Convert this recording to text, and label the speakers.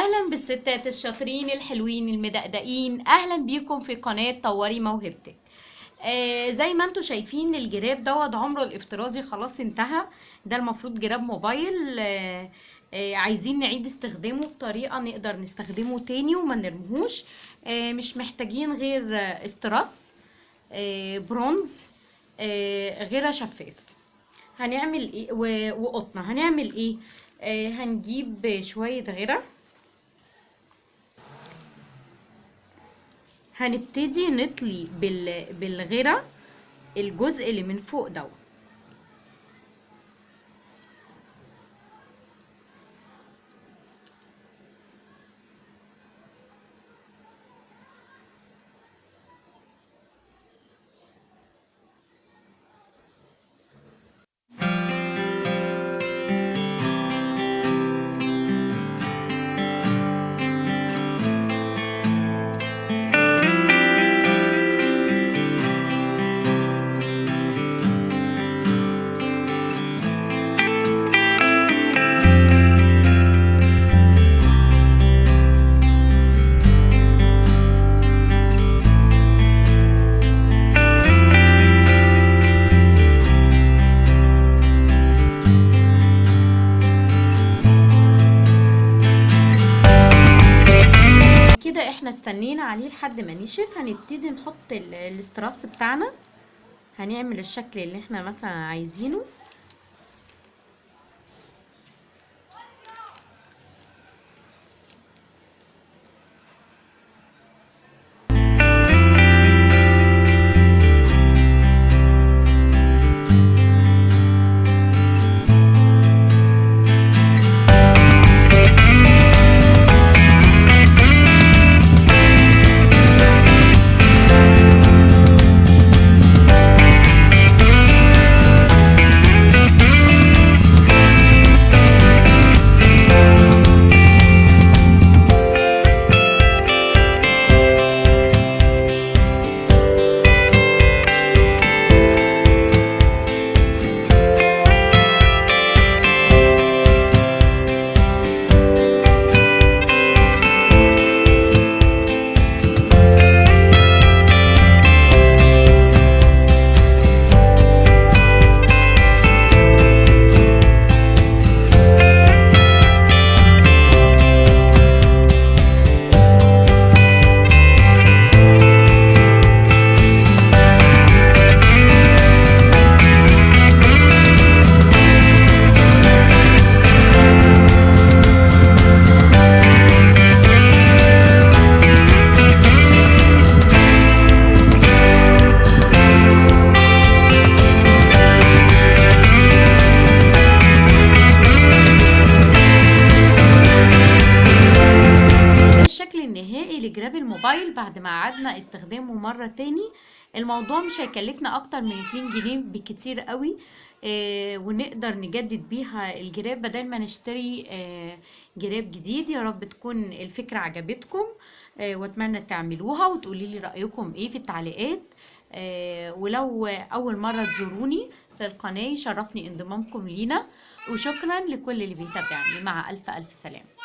Speaker 1: اهلا بالستات الشاطرين الحلوين المدقدقين، اهلا بيكم في قناة طوري موهبتك. زي ما انتم شايفين الجراب دوت عمره الافتراضي خلاص انتهى. ده المفروض جراب موبايل. عايزين نعيد استخدامه بطريقة نقدر نستخدمه تاني وما نرمهوش. مش محتاجين غير استراس، برونز، غيره شفاف. هنعمل ايه وقطنة؟ هنعمل ايه؟ هنجيب شوية غيره، هنبتدي نطلي بالغيره الجزء اللي من فوق دوت. كده احنا استنينا عليه لحد ما نشف. هنبتدي نحط الاستراس بتاعنا، هنعمل الشكل اللي احنا مثلا عايزينه. النهائي لجراب الموبايل بعد ما قعدنا استخدامه مرة تاني. الموضوع مش هيكلفنا اكتر من 2 جنيه بكتير قوي، ونقدر نجدد بيها الجراب بدل ما نشتري جراب جديد. يا رب تكون الفكرة عجبتكم، واتمنى تعملوها وتقولي لي رأيكم ايه في التعليقات. ولو اول مرة تزوروني في القناة يشرفني انضمامكم لينا، وشكرا لكل اللي بيتابعني. مع الف سلامة.